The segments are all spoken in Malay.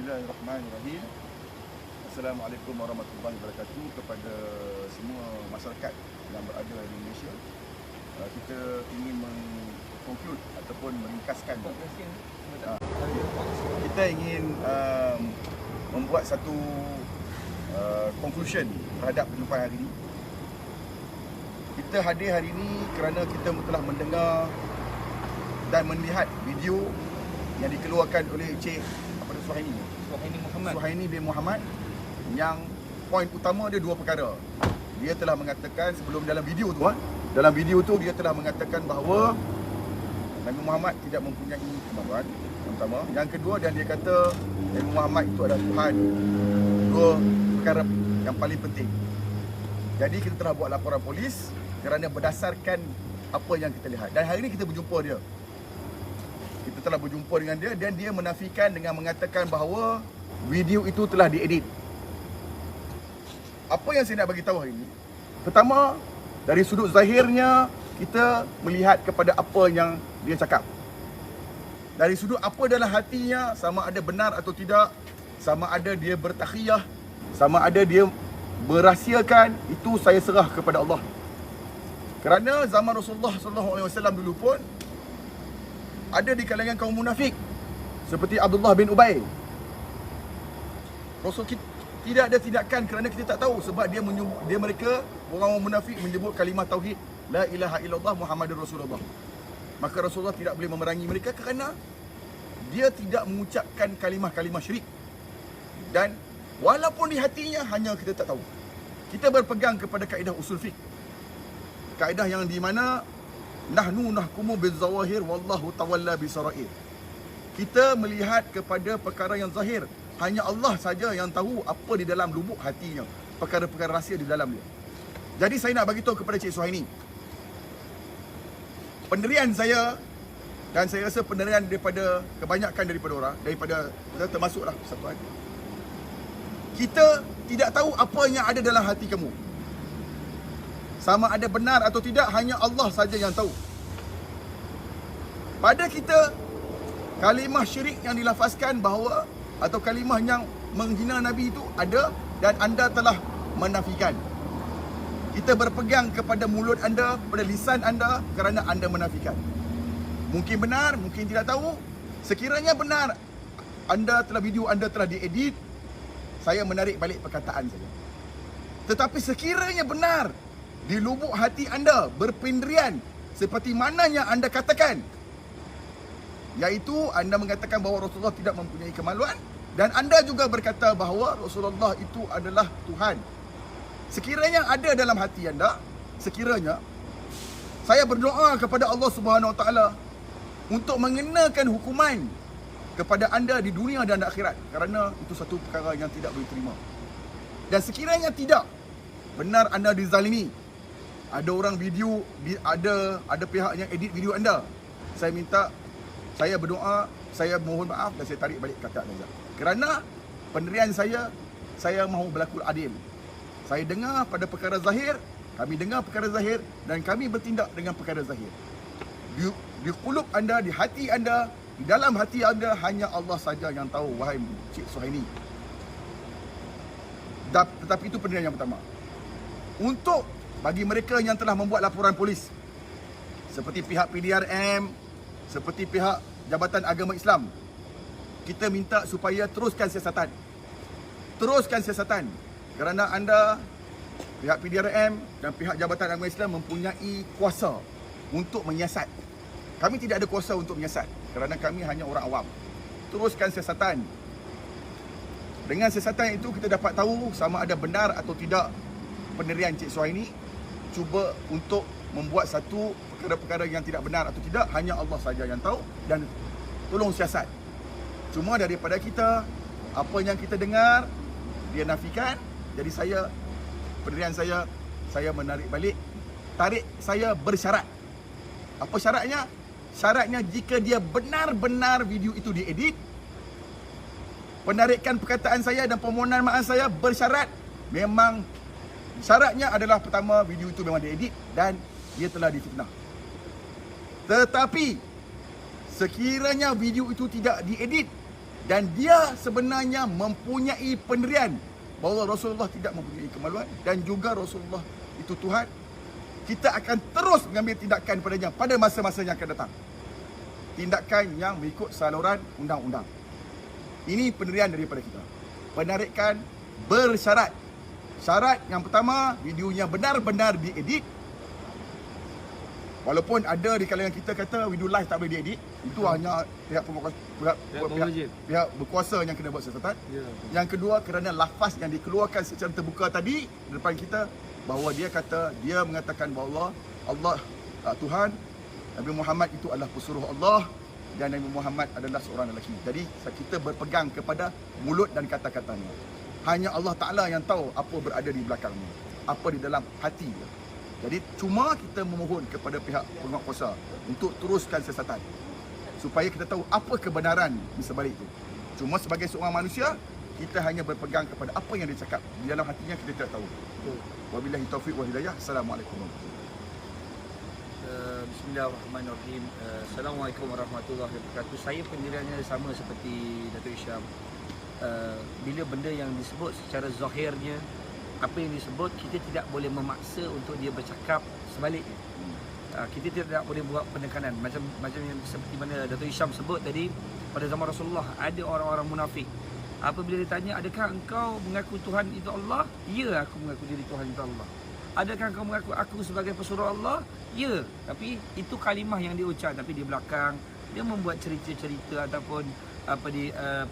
Bismillahirrahmanirrahim. Assalamualaikum warahmatullahi wabarakatuh kepada semua masyarakat yang berada di Malaysia. Kita ingin mengkonklud ataupun meringkaskan. Kita ingin membuat satu conclusion terhadap perjumpaan hari ini. Kita hadir hari ini kerana kita telah mendengar dan melihat video yang dikeluarkan oleh Encik Suhaini bin Muhammad, yang poin utama dia dua perkara. Dia telah mengatakan sebelum dalam video tu dia telah mengatakan bahawa Nabi Muhammad tidak mempunyai kemampuan, yang pertama. Yang kedua, dan dia kata Nabi Muhammad itu adalah Tuhan. Dua perkara yang paling penting. Jadi kita telah buat laporan polis kerana berdasarkan apa yang kita lihat. Dan hari ini kita berjumpa dia. Kita telah berjumpa dengan dia dan dia menafikan dengan mengatakan bahawa video itu telah diedit. Apa yang saya nak bagi tahu hari ini? Pertama, dari sudut zahirnya kita melihat kepada apa yang dia cakap. Dari sudut apa dalam hatinya, sama ada benar atau tidak, sama ada dia bertakhiyah, sama ada dia berahsiakan, itu saya serah kepada Allah. Kerana zaman Rasulullah SAW dulu pun ada di kalangan kaum munafik seperti Abdullah bin Ubay. Rasul tidak ada tindakan kerana kita tak tahu, sebab mereka orang munafik menyebut kalimah tauhid la ilaha illallah Muhammadur Rasulullah. Maka Rasulullah tidak boleh memerangi mereka kerana dia tidak mengucapkan kalimah-kalimah syirik. Dan walaupun di hatinya, hanya kita tak tahu. Kita berpegang kepada kaedah usul fiqh, kaedah yang di mana nahnu nahkumu bizawahir wallahu tawalla bisarair. Kita melihat kepada perkara yang zahir. Hanya Allah saja yang tahu apa di dalam lubuk hatinya, perkara-perkara rahsia di dalam dia. Jadi saya nak bagi tahu kepada Cik Suhaini, pendirian saya, dan saya rasa pendirian daripada kebanyakan daripada orang, daripada kita termasuklah persatuan, kita tidak tahu apa yang ada dalam hati kamu. Sama ada benar atau tidak, hanya Allah saja yang tahu. Pada kita, kalimah syirik yang dilafazkan bahawa, atau kalimah yang menghina Nabi itu ada, dan anda telah menafikan. Kita berpegang kepada mulut anda, pada lisan anda, kerana anda menafikan. Mungkin benar, mungkin tidak tahu. Sekiranya benar, video anda telah diedit, saya menarik balik perkataan saya. Tetapi sekiranya benar, di lubuk hati anda berpendirian seperti mana yang anda katakan, iaitu anda mengatakan bahawa Rasulullah tidak mempunyai kemaluan, dan anda juga berkata bahawa Rasulullah itu adalah Tuhan. Sekiranya ada dalam hati anda, sekiranya, saya berdoa kepada Allah Subhanahu Wa Taala untuk mengenakan hukuman kepada anda di dunia dan akhirat, kerana itu satu perkara yang tidak boleh terima. Dan sekiranya tidak, benar anda dizalimi, ada orang video, ada pihak yang edit video anda, saya berdoa, saya mohon maaf dan saya tarik balik kata Nazar. Kerana pendirian saya mahu berlaku adil. Saya dengar pada perkara zahir, kami dengar perkara zahir, dan kami bertindak dengan perkara zahir. Di qulub anda, di hati anda, di dalam hati anda, hanya Allah saja yang tahu, wahai Cik Suhaini. Tetapi itu pendirian yang pertama. Untuk bagi mereka yang telah membuat laporan polis, seperti pihak PDRM, seperti pihak Jabatan Agama Islam, kita minta supaya teruskan siasatan. Teruskan siasatan. Kerana anda, pihak PDRM dan pihak Jabatan Agama Islam mempunyai kuasa untuk menyiasat. Kami tidak ada kuasa untuk menyiasat, kerana kami hanya orang awam. Teruskan siasatan. Dengan siasatan itu kita dapat tahu sama ada benar atau tidak pendirian Cik Suhaini. Cuba untuk membuat satu perkara-perkara yang tidak benar atau tidak, hanya Allah saja yang tahu, dan tolong siasat. Cuma daripada kita, apa yang kita dengar, dia nafikan. Jadi pendirian saya menarik balik. Tarik saya bersyarat. Apa syaratnya? Syaratnya jika dia benar-benar video itu diedit, penarikan perkataan saya dan permohonan maaf saya bersyarat, memang syaratnya adalah pertama, video itu memang diedit dan dia telah difitnah. Tetapi sekiranya video itu tidak diedit Dan dia sebenarnya mempunyai pendirian bahawa Rasulullah tidak mempunyai kemaluan dan juga Rasulullah itu Tuhan, kita akan terus mengambil tindakan padanya pada masa-masa yang akan datang. Tindakan yang mengikut saluran undang-undang. Ini pendirian daripada kita. Penarikan bersyarat. Syarat yang pertama, videonya benar-benar diedit. Walaupun ada di kalangan kita kata video live tak boleh diedit, itu hanya pihak berkuasa yang kena buat siasatan. Yang kedua, kerana lafaz yang dikeluarkan secara terbuka tadi di depan kita, bahawa dia kata, dia mengatakan bahawa Allah Tuhan, Nabi Muhammad itu adalah pesuruh Allah dan Nabi Muhammad adalah seorang lelaki. Jadi kita berpegang kepada mulut dan kata-katanya. Hanya Allah Ta'ala yang tahu apa berada di belakangnya, apa di dalam hati dia. Jadi cuma kita memohon kepada pihak penguatkuasa untuk teruskan siasatan supaya kita tahu apa kebenaran di sebalik itu. Cuma sebagai seorang manusia, kita hanya berpegang kepada apa yang dia cakap. Di dalam hatinya kita tidak tahu. Wabillahi taufiq wal hidayah. Assalamualaikum warahmatullahi Bismillahirrahmanirrahim. Assalamualaikum warahmatullahi wabarakatuh. Saya pendiriannya sama seperti Datuk Hisham. Bila benda yang disebut secara zahirnya, apa yang disebut, kita tidak boleh memaksa untuk dia bercakap sebaliknya. Kita tidak boleh buat penekanan macam yang seperti mana Datuk Hisham sebut tadi. Pada zaman Rasulullah ada orang-orang munafik. Apabila ditanya, adakah engkau mengaku Tuhan itu Allah? Ya, aku mengaku diri Tuhan itu Allah. Adakah engkau mengaku aku sebagai pesuruh Allah? Ya, tapi itu kalimah yang dia ucap, tapi di belakang dia membuat cerita-cerita ataupun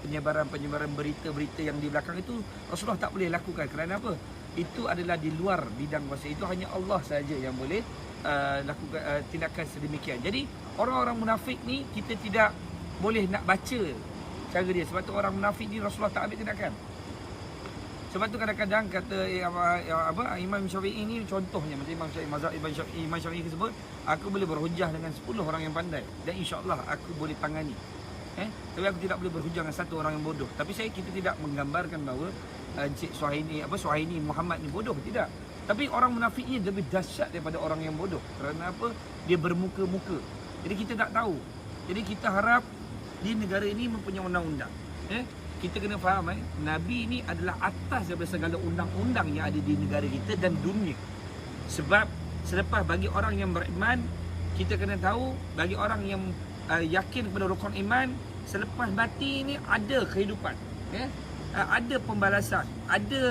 penyebaran berita-berita yang di belakang itu Rasulullah tak boleh lakukan. Kerana apa? Itu adalah di luar bidang kuasa. Itu hanya Allah saja yang boleh lakukan tindakan sedemikian. Jadi orang-orang munafik ni kita tidak boleh nak baca cara dia. Sebab tu orang munafik ni Rasulullah tak ambil tindakan. Sebab tu kadang-kadang kata Imam Syafi'i ni contohnya, macam Imam Syafi'i, mazhab Imam Syafi'i sebut, aku boleh berhujah dengan 10 orang yang pandai dan insya-Allah aku boleh tangani. Tapi aku tidak boleh berhujah dengan satu orang yang bodoh. Tapi kita tidak menggambarkan bahawa Encik Suhaini Muhammad ni bodoh, tidak. Tapi orang munafik ni lebih dahsyat daripada orang yang bodoh. Kerana apa? Dia bermuka-muka. Jadi kita tak tahu. Jadi kita harap di negara ini mempunyai undang-undang. Kita kena faham Nabi ni adalah atas daripada segala undang-undang yang ada di negara kita dan dunia. Sebab selepas bagi orang yang beriman, kita kena tahu bagi orang yang yakin kepada rukun iman, selepas mati ni ada kehidupan, ada pembalasan, ada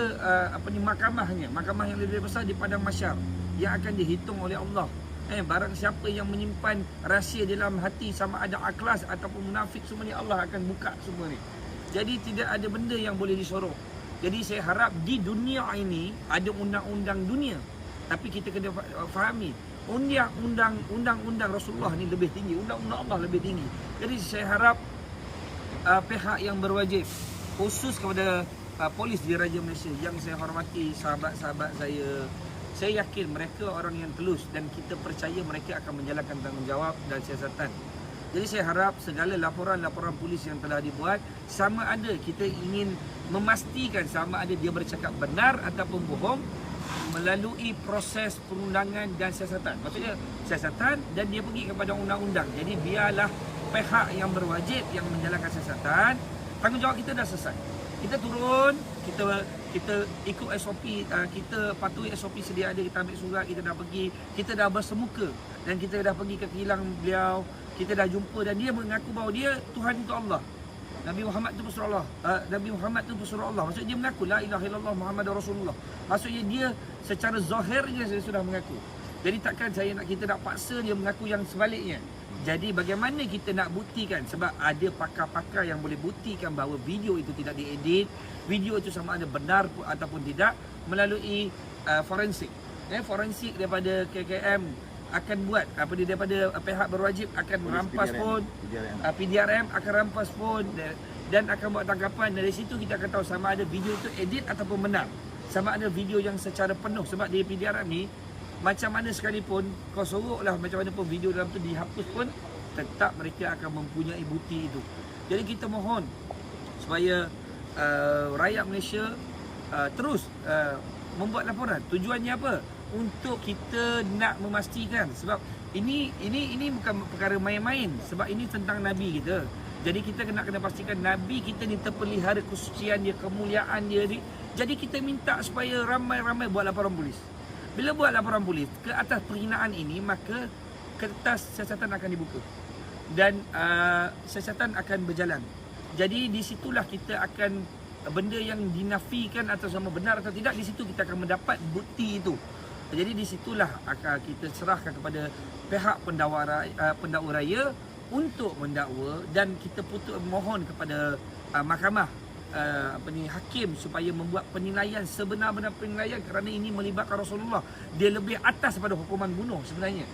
mahkamahnya, mahkamah yang lebih besar di padang mahsyar yang akan dihitung oleh Allah. Barang siapa yang menyimpan rahsia dalam hati, sama ada ikhlas ataupun munafik, semua ni Allah akan buka semua ni. Jadi tidak ada benda yang boleh disorok. Jadi saya harap di dunia ini ada undang-undang dunia, tapi kita kena fahami undang-undang Rasulullah ni lebih tinggi, undang-undang Allah lebih tinggi. Jadi saya harap pihak yang berwajib, khusus kepada polis Diraja Malaysia yang saya hormati, sahabat-sahabat saya yakin mereka orang yang tulus dan kita percaya mereka akan menjalankan tanggungjawab dan siasatan. Jadi saya harap segala laporan-laporan polis yang telah dibuat, sama ada kita ingin memastikan sama ada dia bercakap benar ataupun bohong, melalui proses perundangan dan siasatan. Maksudnya siasatan dan dia pergi kepada undang-undang. Jadi biarlah pihak yang berwajib yang menjalankan siasatan, tanggungjawab kita dah selesai. Kita turun, kita ikut SOP, kita patuhi SOP sedia ada, kita ambil surat, kita dah pergi, kita dah bersemuka dan kita dah pergi ke kilang beliau, kita dah jumpa dan dia mengaku bahawa dia Tuhan itu Allah. Nabi Muhammad itu pesuruh Allah. Nabi Muhammad itu pesuruh Allah. Maksudnya dia mengaku la ilaha illallah Muhammadur Rasulullah. Maksudnya dia secara zahirnya dia sudah mengaku. Jadi takkan kita nak paksa dia mengaku yang sebaliknya. Jadi bagaimana kita nak buktikan? Sebab ada pakar-pakar yang boleh buktikan bahawa video itu tidak diedit, video itu sama ada benar ataupun tidak, melalui forensik. Forensik daripada KKM akan buat daripada pihak berwajib akan merampas pun, PDRM akan rampas pun dan akan buat tangkapan. Dari situ kita akan tahu sama ada video itu edit ataupun benar, sama ada video yang secara penuh. Sebab di PDRM ni macam mana sekalipun kau soroklah macam mana pun video dalam tu dihapus pun, tetap mereka akan mempunyai bukti itu. Jadi kita mohon supaya rakyat Malaysia terus membuat laporan. Tujuannya apa? Untuk kita nak memastikan, sebab ini bukan perkara main-main, sebab ini tentang Nabi kita. Jadi kita kena pastikan Nabi kita ni terpelihara kesucian dia, kemuliaan dia ni. Jadi kita minta supaya ramai-ramai buat laporan polis. Bila buat laporan polis ke atas penghinaan ini, maka kertas siasatan akan dibuka dan siasatan akan berjalan. Jadi di situlah kita akan, benda yang dinafikan atau sama benar atau tidak, di situ kita akan mendapat bukti itu. Jadi di situlah akan kita serahkan kepada pihak pendakwa raya untuk mendakwa, dan kita mohon kepada mahkamah hakim supaya membuat penilaian sebenar-benar penilaian, kerana ini melibatkan Rasulullah. Dia lebih atas daripada hukuman bunuh sebenarnya.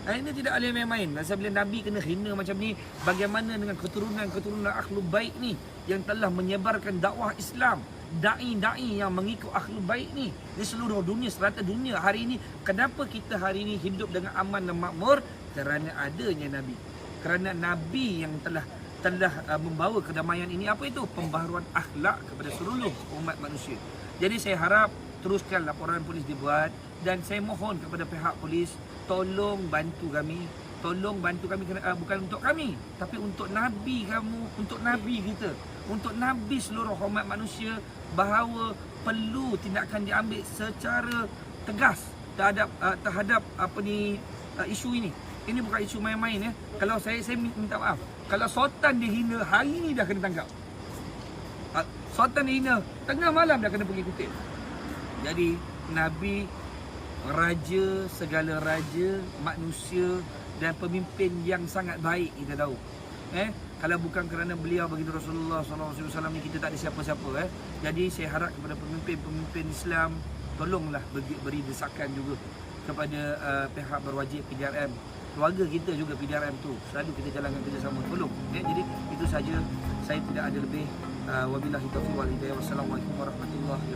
Ini tidak boleh main-main. Sebab bila Nabi kena hina macam ni, bagaimana dengan keturunan Ahlul Bait ni yang telah menyebarkan dakwah Islam, da'i-da'i yang mengikut Ahlul Bait ni di seluruh dunia, serata dunia hari ini. Kenapa kita hari ini hidup dengan aman dan makmur? Kerana adanya Nabi. Kerana Nabi yang telah membawa kedamaian ini. Apa itu? Pembaharuan akhlak kepada seluruh umat manusia. Jadi saya harap teruskan laporan polis dibuat, dan saya mohon kepada pihak polis, tolong bantu kami, bukan untuk kami, tapi untuk Nabi kamu, untuk Nabi kita, untuk Nabi seluruh umat manusia, bahawa perlu tindakan diambil secara tegas terhadap isu ini. Ini bukan isu main-main ya. Kalau saya minta maaf, kalau Sultan dihina hari ni dah kena tangkap. Sultan dihina tengah malam dah kena pergi kutip. Jadi Nabi, raja, segala raja, manusia dan pemimpin yang sangat baik, kita tahu. Kalau bukan kerana beliau baginda Rasulullah SAW ni, kita tak ada siapa-siapa. Jadi saya harap kepada pemimpin Islam, tolonglah beri desakan juga kepada pihak berwajib PDRM. Keluarga kita juga PDRM tu, selalu kita jalankan kerjasama, tolong. Jadi itu saja, saya tidak ada lebih. Wabillahi taufiq wal hidayah. Wassalamualaikum warahmatullahi wabarakatuh.